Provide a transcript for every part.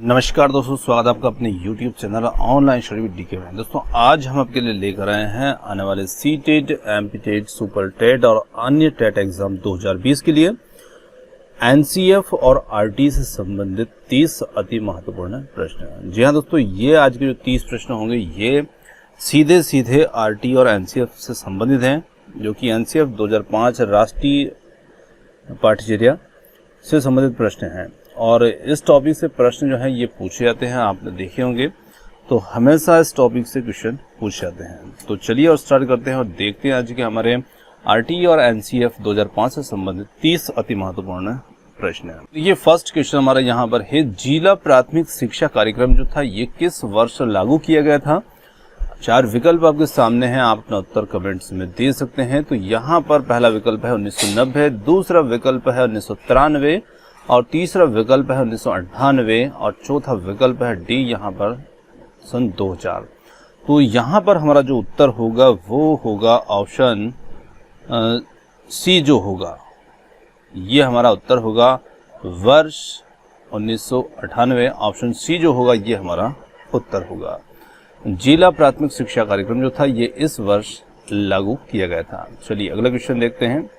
नमस्कार दोस्तों, स्वागत है आपका अपने YouTube channel online study with DK में। दोस्तों आज हम आपके लिए लेकर आए हैं आने वाले सीटेट, एमपीटेट, सुपर टेट और अन्य टेट एग्जाम 2020 के लिए एनसीएफ और आरटी से संबंधित 30 अति महत्वपूर्ण प्रश्न हैं। जी हाँ दोस्तों, ये आज के जो 30 प्रश्न होंगे ये सीधे सीधे आरटी और एनसीएफ से संबंधित हैं, जो कि एनसीएफ 2005 राष्ट्रीय पाठ्यचर्या से संबंधित प्रश्न हैं। और इस टॉपिक से प्रश्न जो है ये पूछे जाते हैं, आपने देखे होंगे, तो हमेशा इस टॉपिक से क्वेश्चन पूछे जाते हैं। तो चलिए और स्टार्ट करते हैं और देखते हैं आज के हमारे आरटी और एनसीएफ 2005 से संबंधित 30 अति महत्वपूर्ण प्रश्न है। ये फर्स्ट क्वेश्चन हमारा यहाँ पर है, जिला प्राथमिक शिक्षा कार्यक्रम जो था ये किस वर्ष लागू किया गया था? 4 विकल्प आपके सामने हैं, आप अपना उत्तर कमेंट्स में दे सकते हैं। तो यहाँ पर पहला विकल्प है 1990, दूसरा विकल्प है 1993 और तीसरा विकल्प है 1998 और चौथा विकल्प है डी यहाँ पर सन 2000। तो यहाँ पर हमारा जो उत्तर होगा वो होगा ऑप्शन सी जो होगा, ये हमारा उत्तर होगा वर्ष 1998। ऑप्शन सी जो होगा ये हमारा उत्तर होगा। जिला प्राथमिक शिक्षा कार्यक्रम जो था ये इस वर्ष लागू किया गया था। चलिए अगला क्वेश्चन देखते हैं।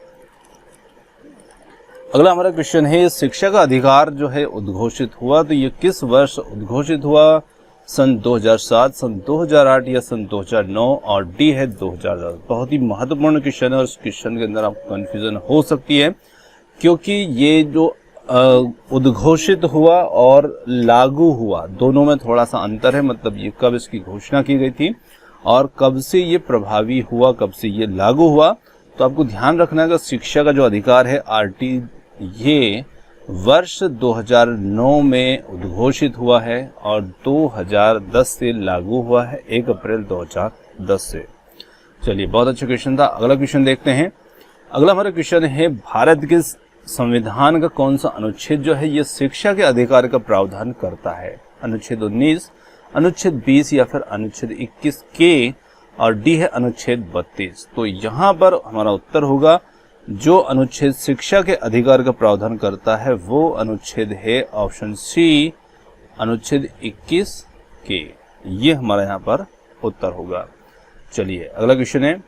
अगला हमारा क्वेश्चन है, शिक्षा का अधिकार जो है उद्घोषित हुआ, तो ये किस वर्ष उद्घोषित हुआ? सन 2007, सन 2008 या सन 2009? और डी है 2010। बहुत ही महत्वपूर्ण क्वेश्चन है और इस क्वेश्चन के अंदर आपको कंफ्यूजन हो सकती है, क्योंकि ये जो उद्घोषित हुआ और लागू हुआ दोनों में थोड़ा सा अंतर है। मतलब ये कब इसकी घोषणा की गई थी और कब से ये प्रभावी हुआ, कब से ये लागू हुआ। तो आपको ध्यान रखना है कि शिक्षा का जो अधिकार है आरटी ये वर्ष 2009 में उद्घोषित हुआ है और 2010 से लागू हुआ है, 1 अप्रैल 2010 से। चलिए बहुत अच्छा क्वेश्चन था। अगला क्वेश्चन देखते हैं। अगला हमारा क्वेश्चन है, भारत के संविधान का कौन सा अनुच्छेद जो है ये शिक्षा के अधिकार का प्रावधान करता है? अनुच्छेद 19, अनुच्छेद 20 या फिर अनुच्छेद 21 के? और डी है अनुच्छेद 32। तो यहाँ पर हमारा उत्तर होगा जो अनुच्छेद शिक्षा के अधिकार का प्रावधान करता है वो अनुच्छेद है ऑप्शन सी, अनुच्छेद 21 के। ये हमारा यहाँ पर उत्तर होगा। चलिए अगला क्वेश्चन है,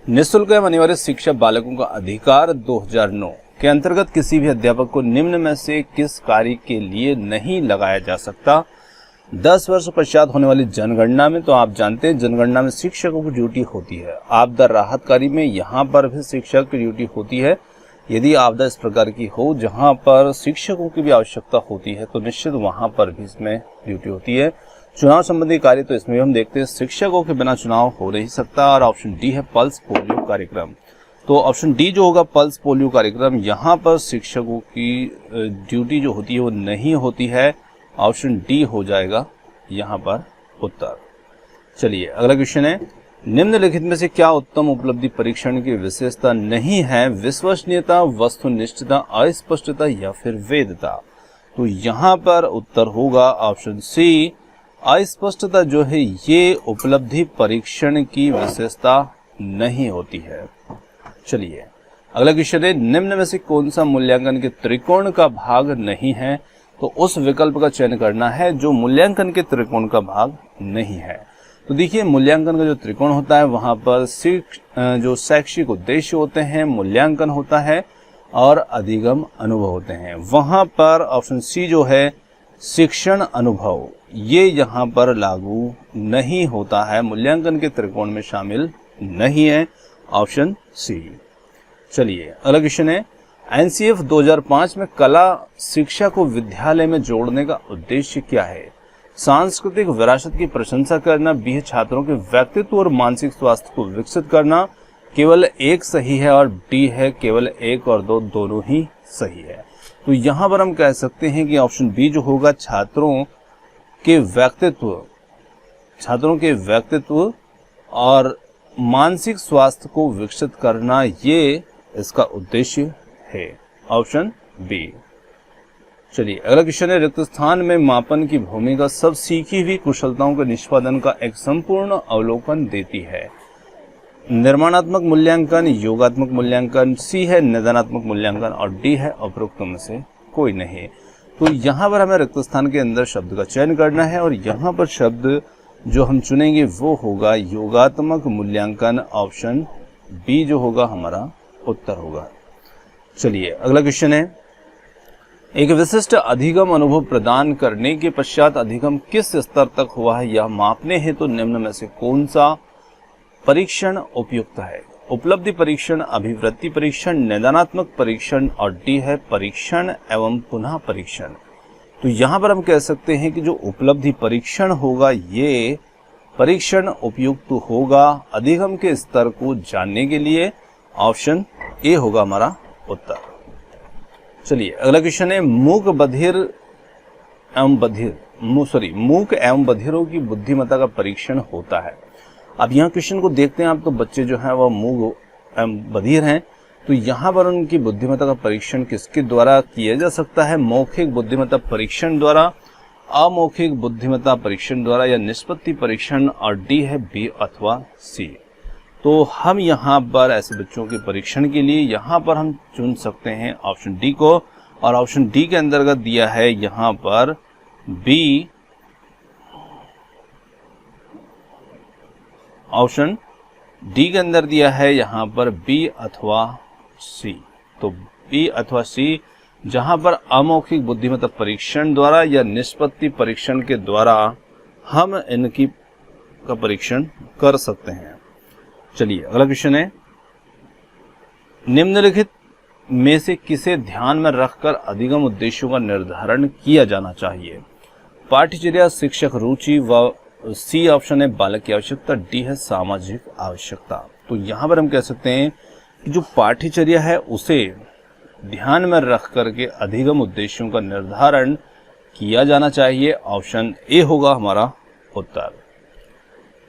निःशुल्क एवं अनिवार्य शिक्षा बालकों का अधिकार 2009 के अंतर्गत किसी भी अध्यापक को निम्न में से किस कार्य के लिए नहीं लगाया जा सकता? 10 वर्ष पश्चात होने वाली जनगणना में, तो आप जानते हैं जनगणना में शिक्षकों की ड्यूटी होती है। आपदा राहत कार्य में यहाँ पर भी शिक्षक की ड्यूटी होती है। यदि आपदा इस प्रकार की हो जहाँ पर शिक्षकों की भी आवश्यकता होती है तो निश्चित वहाँ पर भी इसमें ड्यूटी होती है। चुनाव संबंधी कार्य, तो इसमें हम देखते हैं शिक्षकों के बिना चुनाव हो नहीं सकता। और ऑप्शन डी है पल्स पोलियो कार्यक्रम। तो ऑप्शन डी जो होगा पल्स पोलियो कार्यक्रम, यहाँ पर शिक्षकों की ड्यूटी जो होती है वो नहीं होती है। ऑप्शन डी हो जाएगा यहाँ पर उत्तर। चलिए अगला क्वेश्चन है, निम्नलिखित में से क्या उत्तम उपलब्धि परीक्षण की विशेषता नहीं है? विश्वसनीयता, वस्तुनिष्ठता, अस्पष्टता या फिर वैधता? तो यहाँ पर उत्तर होगा ऑप्शन सी, अस्पष्टता जो है ये उपलब्धि परीक्षण की विशेषता नहीं होती है। चलिए अगला क्वेश्चन है, निम्न में से कौन सा मूल्यांकन के त्रिकोण का भाग नहीं है? तो उस विकल्प का चयन करना है जो मूल्यांकन के त्रिकोण का भाग नहीं है। तो देखिए मूल्यांकन का जो त्रिकोण होता है वहां पर जो शैक्षिक उद्देश्य होते हैं, मूल्यांकन होता है और अधिगम अनुभव होते हैं। वहां पर ऑप्शन सी जो है शिक्षण अनुभव, ये यहाँ पर लागू नहीं होता है, मूल्यांकन के त्रिकोण में शामिल नहीं है। Option C. चलिए अगला क्वेश्चन है, एनसीएफ 2005 में कला शिक्षा को विद्यालय में जोड़ने का उद्देश्य क्या है? सांस्कृतिक विरासत की प्रशंसा करना, बी है छात्रों के व्यक्तित्व और मानसिक स्वास्थ्य को विकसित करना। केवल एक सही है और डी है केवल 1 और 2 दोनों ही सही है। तो यहाँ पर हम कह सकते हैं कि ऑप्शन बी जो होगा छात्रों के व्यक्तित्व और मानसिक स्वास्थ्य को विकसित करना, ये इसका उद्देश्य है। Option B. चलिए अगला क्वेश्चन है, रिक्त स्थान में मापन की भूमिका सब सीखी हुई कुशलताओं के निष्पादन का एक संपूर्ण अवलोकन देती है। निर्माणात्मक मूल्यांकन, योगात्मक मूल्यांकन, सी है निदानात्मक मूल्यांकन और डी है उपरोक्त में से कोई नहीं। तो यहाँ पर हमें रिक्त स्थान के अंदर शब्द का चयन करना है और यहाँ पर शब्द जो हम चुनेंगे वो होगा योगात्मक मूल्यांकन। ऑप्शन बी जो होगा हमारा उत्तर होगा। चलिए अगला क्वेश्चन है, एक विशिष्ट अधिगम अनुभव प्रदान करने के पश्चात अधिगम किस स्तर तक हुआ है यह मापने हेतु निम्न में से कौन सा परीक्षण उपयुक्त है? उपलब्धि परीक्षण, अभिवृत्ति परीक्षण, निदानात्मक परीक्षण और डी है परीक्षण एवं पुनः परीक्षण। तो यहाँ पर हम कह सकते हैं कि जो उपलब्धि परीक्षण होगा ये परीक्षण उपयुक्त होगा अधिगम के स्तर को जानने के लिए। ऑप्शन ए होगा हमारा उत्तर। चलिए अगला क्वेश्चन है, मूक एवं बधिरों की बुद्धिमत्ता का परीक्षण होता है। अब यहाँ क्वेश्चन को देखते हैं आप, तो बच्चे जो हैं वह मूक एवं बधिर हैं, तो यहाँ पर उनकी बुद्धिमत्ता का परीक्षण किसके द्वारा किया जा सकता है? मौखिक बुद्धिमत्ता परीक्षण द्वारा, अमौखिक बुद्धिमत्ता परीक्षण द्वारा या निष्पत्ति परीक्षण, और डी है बी अथवा सी। तो हम यहाँ पर ऐसे बच्चों के परीक्षण के लिए यहाँ पर हम चुन सकते हैं ऑप्शन डी को, और ऑप्शन डी के अंतर्गत दिया है यहाँ पर बी। ऑप्शन डी के अंदर दिया है यहाँ पर बी अथवा सी। तो बी अथवा सी, जहां पर अमौखिक बुद्धिमत्ता परीक्षण द्वारा या निष्पत्ति परीक्षण के द्वारा हम इनकी का परीक्षण कर सकते हैं। चलिए अगला क्वेश्चन है, निम्नलिखित में से किसे ध्यान में रखकर अधिगम उद्देश्यों का निर्धारण किया जाना चाहिए? पाठ्यचर्या, शिक्षक रुचि व सी ऑप्शन है बालक की आवश्यकता, डी है सामाजिक आवश्यकता। तो यहाँ पर हम कह सकते हैं कि जो पाठ्यचर्या है उसे ध्यान में रख करके अधिगम उद्देश्यों का निर्धारण किया जाना चाहिए। ऑप्शन ए होगा हमारा उत्तर।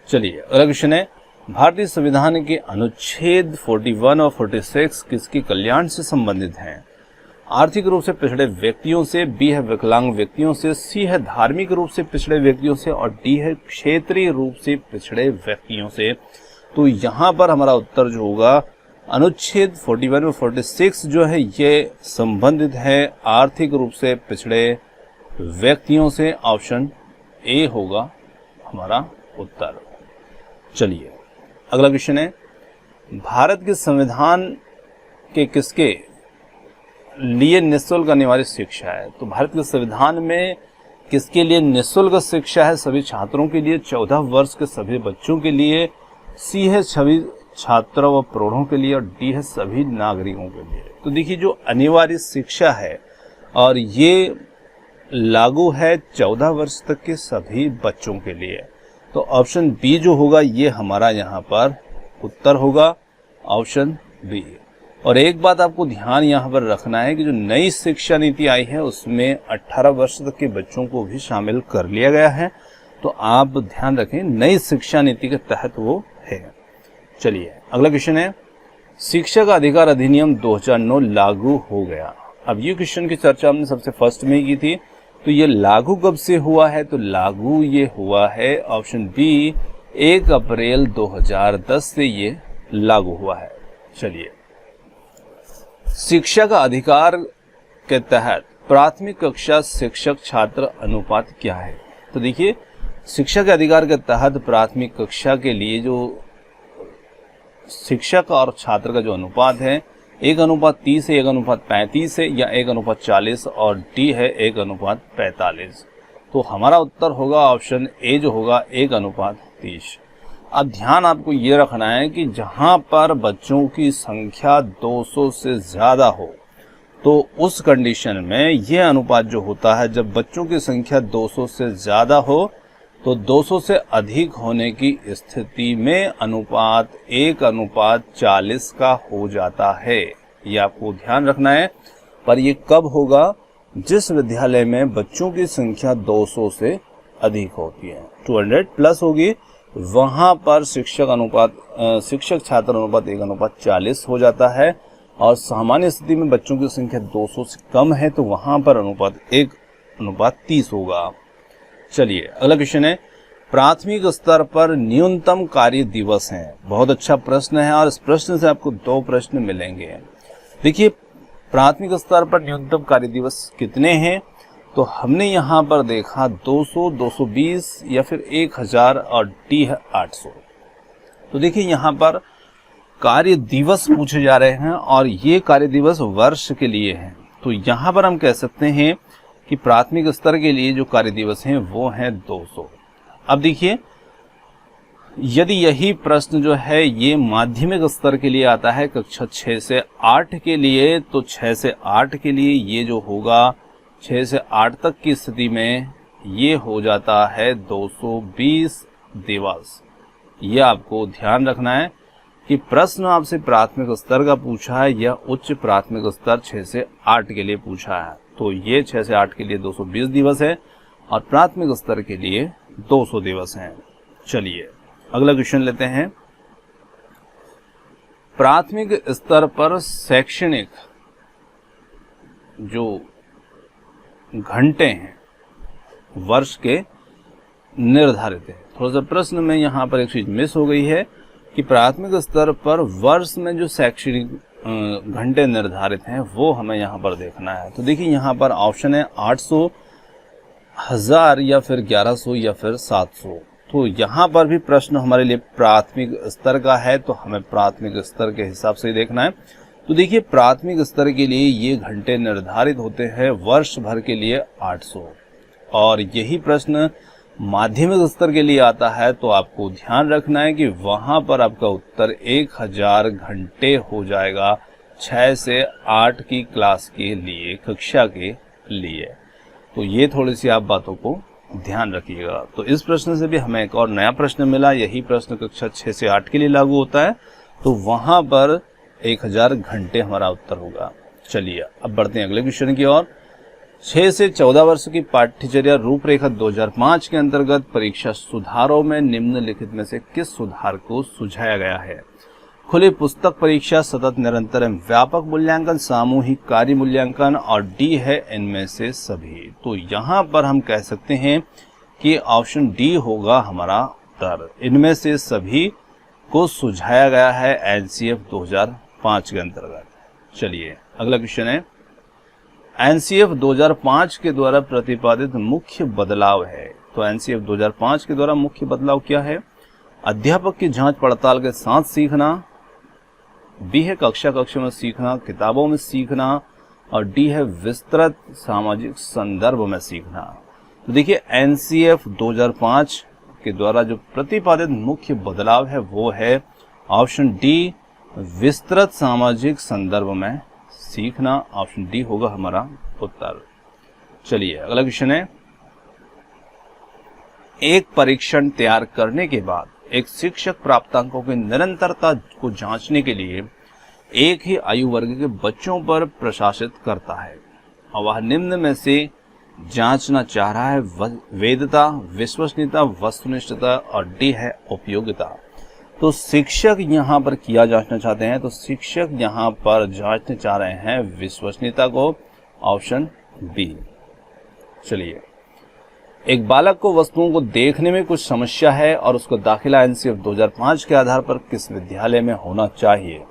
चलिए अगला क्वेश्चन है, भारतीय संविधान के अनुच्छेद 41 और 46 किसके कल्याण से संबंधित हैं? आर्थिक रूप से पिछड़े व्यक्तियों से, बी है विकलांग व्यक्तियों से, सी है धार्मिक रूप से पिछड़े व्यक्तियों से, और डी है क्षेत्रीय रूप से पिछड़े व्यक्तियों से। तो यहाँ पर हमारा उत्तर जो होगा अनुच्छेद 41 और 46 जो है ये संबंधित है आर्थिक रूप से पिछड़े व्यक्तियों से। ऑप्शन ए होगा हमारा उत्तर। चलिए अगला क्वेश्चन है, भारत के संविधान के किसके लिए निःशुल्क अनिवार्य शिक्षा है? तो भारत के संविधान में किसके लिए निःशुल्क शिक्षा है? सभी छात्रों के लिए, 14 वर्ष के सभी बच्चों के लिए, सी है सभी छात्रों व प्रौढ़ों के लिए, और डी है सभी नागरिकों के लिए। तो देखिए जो अनिवार्य शिक्षा है और ये लागू है 14 वर्ष तक के सभी बच्चों के लिए। तो ऑप्शन बी जो होगा ये हमारा यहाँ पर उत्तर होगा, ऑप्शन बी। और एक बात आपको ध्यान यहाँ पर रखना है कि जो नई शिक्षा नीति आई है उसमें 18 वर्ष तक के बच्चों को भी शामिल कर लिया गया है। तो आप ध्यान रखें नई शिक्षा नीति के तहत वो है। चलिए अगला क्वेश्चन है, शिक्षा का अधिकार अधिनियम 2009 लागू हो गया। अब ये क्वेश्चन की चर्चा हमने सबसे फर्स्ट में ही की थी। तो ये लागू कब से हुआ है? तो लागू ये हुआ है ऑप्शन बी 1 अप्रैल 2010 से ये लागू हुआ है। चलिए शिक्षा का अधिकार के तहत प्राथमिक कक्षा शिक्षक छात्र अनुपात क्या है? तो देखिए शिक्षा के अधिकार के तहत प्राथमिक कक्षा के लिए जो शिक्षक और छात्र का जो अनुपात है 1:30 है, 1:35 है, या 1:40, और डी है 1:45। तो हमारा उत्तर होगा ऑप्शन ए जो होगा 1:30। अब ध्यान आपको ये रखना है कि जहां पर बच्चों की संख्या 200 से ज्यादा हो तो उस कंडीशन में यह अनुपात जो होता है, जब बच्चों की संख्या 200 से ज्यादा हो तो 200 से अधिक होने की स्थिति में अनुपात 1:40 का हो जाता है। ये आपको ध्यान रखना है। पर ये कब होगा? जिस विद्यालय में बच्चों की संख्या 200 से अधिक होती है, 200 प्लस होगी, वहां पर शिक्षक छात्र अनुपात 1:40 हो जाता है। और सामान्य स्थिति में बच्चों की संख्या 200 से कम है तो वहां पर अनुपात 1:30 होगा। चलिए अगला क्वेश्चन है, प्राथमिक स्तर पर न्यूनतम कार्य दिवस हैं। बहुत अच्छा प्रश्न है और इस प्रश्न से आपको 2 प्रश्न मिलेंगे। देखिए प्राथमिक स्तर पर न्यूनतम कार्य दिवस कितने हैं? तो हमने यहाँ पर देखा 200, 220 या फिर 1000 और डी है 800। तो देखिए यहाँ पर कार्य दिवस पूछे जा रहे हैं और ये कार्य दिवस वर्ष के लिए हैं। तो यहाँ पर हम कह सकते हैं कि प्राथमिक स्तर के लिए जो कार्य दिवस हैं वो हैं 200। अब देखिए यदि यही प्रश्न जो है ये माध्यमिक स्तर के लिए आता है कक्षा 6 से 8 के लिए, तो 6 से 8 के लिए ये जो होगा 6 से 8 तक की स्थिति में ये हो जाता है 220 दिवस। ये आपको ध्यान रखना है कि प्रश्न आपसे प्राथमिक स्तर का पूछा है या उच्च प्राथमिक स्तर 6 से 8 के लिए पूछा है। तो ये 6 से 8 के लिए 220 दिवस है और प्राथमिक स्तर के लिए 200 दिवस हैं। चलिए अगला क्वेश्चन लेते हैं। प्राथमिक स्तर पर शैक्षणिक जो घंटे हैं वर्ष के निर्धारित है। थोड़ा सा प्रश्न में यहाँ पर एक चीज मिस हो गई है कि प्राथमिक स्तर पर वर्ष में जो शैक्षणिक घंटे निर्धारित हैं वो हमें यहाँ पर देखना है। तो देखिए यहाँ पर ऑप्शन है 800, 1000 या फिर 1100 या फिर 700। तो यहाँ पर भी प्रश्न हमारे लिए प्राथमिक स्तर का है, तो हमें प्राथमिक स्तर के हिसाब से देखना है। तो देखिए प्राथमिक स्तर के लिए ये घंटे निर्धारित होते हैं वर्ष भर के लिए 800 और यही प्रश्न माध्यमिक स्तर के लिए आता है। तो आपको ध्यान रखना है कि वहां पर आपका उत्तर 1000 घंटे हो जाएगा 6 से 8 की क्लास के लिए, कक्षा के लिए। तो ये थोड़ी सी आप बातों को ध्यान रखिएगा। तो इस प्रश्न से भी हमें एक और नया प्रश्न मिला, यही प्रश्न कक्षा 6 से 8 के लिए लागू होता है। तो वहां पर 1000 घंटे हमारा उत्तर होगा। चलिए अब बढ़ते हैं अगले क्वेश्चन की ओर। 6 से 14 वर्ष की पाठ्यचर्या रूपरेखा 2005 के अंतर्गत परीक्षा सुधारों में निम्नलिखित में से किस सुधार को सुझाया गया है? खुली पुस्तक परीक्षा, सतत निरंतर एवं व्यापक मूल्यांकन, सामूहिक कार्य मूल्यांकन और डी है इनमें से सभी। तो यहाँ पर हम कह सकते हैं कि ऑप्शन डी होगा हमारा उत्तर। इनमें से सभी को सुझाया गया है एनसीएफ 2005 के अंतर्गत। चलिए अगला क्वेश्चन है। एनसीएफ 2005 के द्वारा प्रतिपादित मुख्य बदलाव है। तो एनसीएफ 2005 के द्वारा मुख्य बदलाव क्या है? अध्यापक की जांच पड़ताल के साथ सीखना, बी है कक्षा में सीखना, किताबों में सीखना और डी है विस्तृत सामाजिक संदर्भ में सीखना। तो देखिए एनसीएफ 2005 के द्वारा जो प्रतिपादित मुख्य बदलाव है वो है ऑप्शन डी, विस्तृत सामाजिक संदर्भ में सीखना। ऑप्शन डी होगा हमारा उत्तर। चलिए अगला क्वेश्चन है। एक परीक्षण तैयार करने के बाद एक शिक्षक प्राप्तांकों की निरंतरता को जांचने के लिए एक ही आयु वर्ग के बच्चों पर प्रशासित करता है और वह निम्न में से जांचना चाह रहा है वैधता, विश्वसनीयता, वस्तुनिष्ठता और डी है उपयोगिता। तो शिक्षक यहाँ पर किया जांचना चाहते हैं, तो शिक्षक यहाँ पर जांचने चाह रहे हैं विश्वसनीयता को। Option B. चलिए एक बालक को वस्तुओं को देखने में कुछ समस्या है और उसको दाखिला एनसीएफ 2005 के आधार पर किस विद्यालय में होना चाहिए?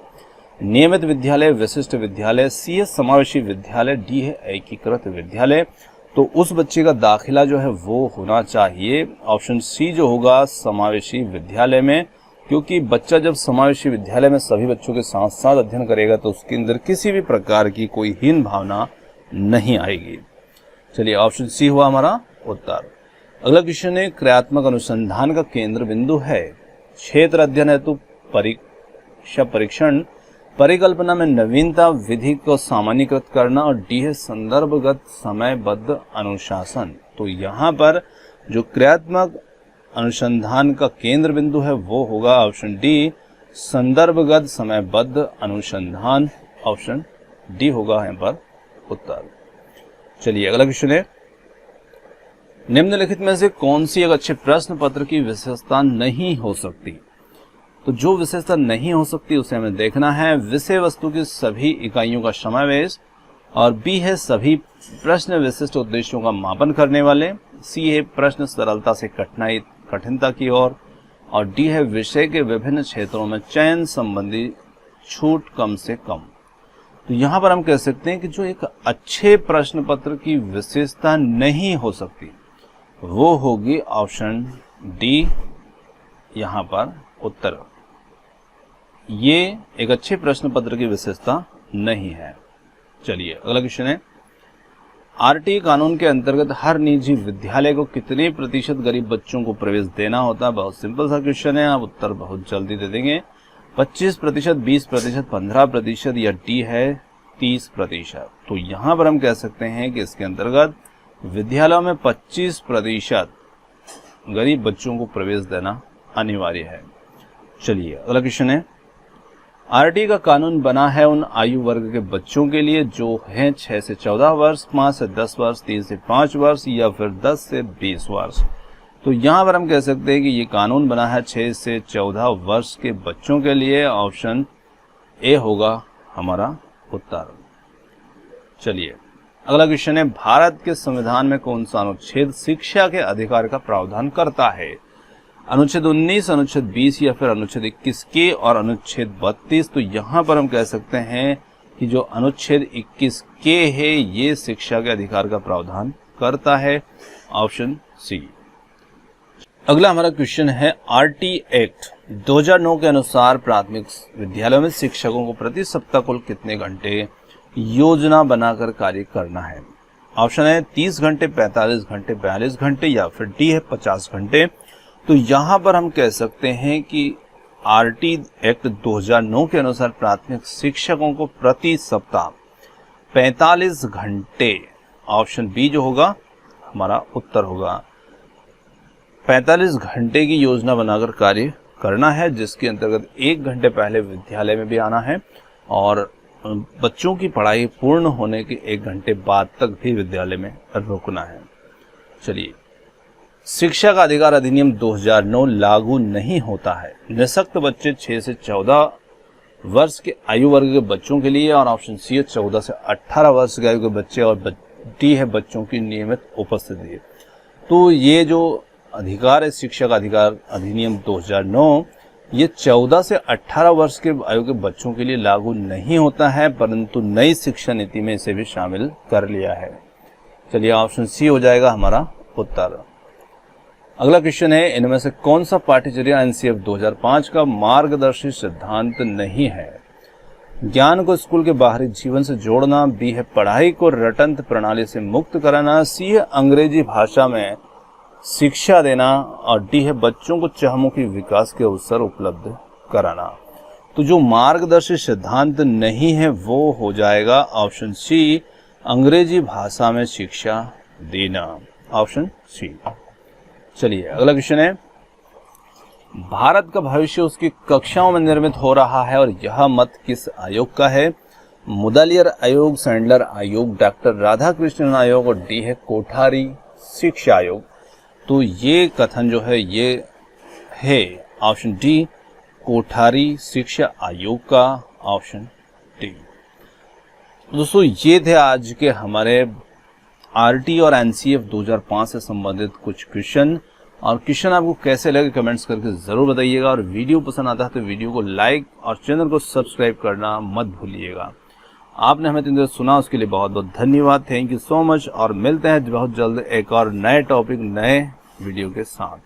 नियमित विद्यालय, विशिष्ट विद्यालय, सी है समावेशी विद्यालय, डी है एकीकृत विद्यालय। तो उस बच्चे का दाखिला जो है वो होना चाहिए ऑप्शन सी जो होगा समावेशी विद्यालय में, क्योंकि बच्चा जब समावेशी विद्यालय में सभी बच्चों के साथ साथ अध्ययन करेगा तो उसके अंदर किसी भी प्रकार की कोई हीन भावना नहीं आएगी। चलिए ऑप्शन सी हुआ हमारा उत्तर। अगला क्वेश्चन है। क्रियात्मक अनुसंधान का केंद्र बिंदु है क्षेत्र अध्ययन हेतु परीक्षा परीक्षण, परिकल्पना में नवीनता, विधि को सामान्यीकृत करना और डी है संदर्भगत समयबद्ध अनुशासन। तो यहाँ पर जो क्रियात्मक अनुसंधान का केंद्र बिंदु है वो होगा ऑप्शन डी, संदर्भगत समयबद्ध अनुसंधान। ऑप्शन डी होगा यहाँ पर उत्तर। चलिए अगला क्वेश्चन है। निम्नलिखित में से कौन सी एक अच्छे प्रश्न पत्र की विशेषता नहीं हो सकती? तो जो विशेषता नहीं हो सकती उसे हमें देखना है। विषय वस्तु की सभी इकाइयों का समावेश और बी है सभी प्रश्न विशिष्ट उद्देश्यों का मापन करने वाले, सी है प्रश्न सरलता से कठिनता की ओर और डी है विषय के विभिन्न क्षेत्रों में चयन संबंधी छूट कम से कम। तो यहां पर हम कह सकते हैं कि जो एक अच्छे प्रश्न पत्र की विशेषता नहीं हो सकती वो होगी ऑप्शन डी, यहां पर उत्तर। ये एक अच्छे प्रश्न पत्र की विशेषता नहीं है। चलिए अगला क्वेश्चन है, आरटी कानून के अंतर्गत हर निजी विद्यालय को कितने प्रतिशत गरीब बच्चों को प्रवेश देना होता है? बहुत सिंपल सा क्वेश्चन है, आप उत्तर बहुत जल्दी दे देंगे। 25%, 20%, 15% या डी है 30%। तो यहां पर हम कह सकते हैं कि इसके अंतर्गत विद्यालयों में 25% गरीब बच्चों को प्रवेश देना अनिवार्य है। चलिए अगला क्वेश्चन है, आरटी का कानून बना है उन आयु वर्ग के बच्चों के लिए जो हैं 6 से 14 वर्ष, 5 से 10 वर्ष, 3 से 5 वर्ष या फिर 10 से 20 वर्ष। तो यहां पर हम कह सकते हैं कि ये कानून बना है 6 से 14 वर्ष के बच्चों के लिए। ऑप्शन ए होगा हमारा उत्तर। चलिए अगला क्वेश्चन है, भारत के संविधान में कौन सा अनुच्छेद शिक्षा के अधिकार का प्रावधान करता है? अनुच्छेद 19, अनुच्छेद 20 या फिर अनुच्छेद 21 के और अनुच्छेद 32। तो यहां पर हम कह सकते हैं कि जो अनुच्छेद 21 के है ये शिक्षा के अधिकार का प्रावधान करता है। Option C. अगला हमारा क्वेश्चन है, आरटी एक्ट 2009 के अनुसार प्राथमिक विद्यालयों में शिक्षकों को प्रति सप्ताह कुल कितने घंटे योजना बनाकर कार्य करना है? ऑप्शन है 30 घंटे, 45 घंटे, 42 घंटे या फिर डी है 50 घंटे। तो यहां पर हम कह सकते हैं कि आरटी एक्ट 2009 के अनुसार प्राथमिक शिक्षकों को प्रति सप्ताह 45 घंटे, ऑप्शन बी जो होगा हमारा उत्तर होगा, 45 घंटे की योजना बनाकर कार्य करना है, जिसके अंतर्गत 1 घंटे पहले विद्यालय में भी आना है और बच्चों की पढ़ाई पूर्ण होने के 1 घंटे बाद तक भी विद्यालय में रुकना है। चलिए, शिक्षा का अधिकार अधिनियम 2009 लागू नहीं होता है निःशक्त बच्चे 6 से 14 वर्ष के आयु वर्ग के बच्चों के लिए, और ऑप्शन सी है 14 से 18 वर्ष के आयु के बच्चे, और डी है बच्चों की नियमित उपस्थिति। तो ये जो अधिकार है शिक्षा का अधिकार अधिनियम 2009, ये 14 से 18 वर्ष के आयु के बच्चों के लिए लागू नहीं होता है, परंतु नई शिक्षा नीति में इसे भी शामिल कर लिया है। चलिए ऑप्शन सी हो जाएगा हमारा उत्तर। अगला क्वेश्चन है, इनमें से कौन सा पाठ्यचर्या एनसीएफ 2005 का मार्गदर्शी सिद्धांत नहीं है? ज्ञान को स्कूल के बाहरी जीवन से जोड़ना, बी है पढ़ाई को रटंत प्रणाली से मुक्त कराना, सी है अंग्रेजी भाषा में शिक्षा देना, और डी है बच्चों को चहुमुखी विकास के अवसर उपलब्ध कराना। तो जो मार्गदर्शी सिद्धांत नहीं है वो हो जाएगा ऑप्शन सी, अंग्रेजी भाषा में शिक्षा देना, ऑप्शन सी। चलिए अगला क्वेश्चन है, भारत का भविष्य उसकी कक्षाओं में निर्मित हो रहा है और यह मत किस आयोग का है? मुदलियर आयोग, सैंडलर आयोग, डॉक्टर राधाकृष्णन आयोग, और डी है कोठारी शिक्षा आयोग। तो ये कथन जो है ये है ऑप्शन डी, कोठारी शिक्षा आयोग का, ऑप्शन डी। दोस्तों ये थे आज के हमारे आरटी और एनसीएफ 2005 से संबंधित कुछ क्वेश्चन, और क्वेश्चन आपको कैसे लगे कमेंट्स करके जरूर बताइएगा, और वीडियो पसंद आता है तो वीडियो को लाइक और चैनल को सब्सक्राइब करना मत भूलिएगा। आपने हमें इतनी देर सुना उसके लिए बहुत बहुत धन्यवाद। थैंक यू सो मच, और मिलते हैं बहुत जल्द एक और नए टॉपिक नए वीडियो के साथ।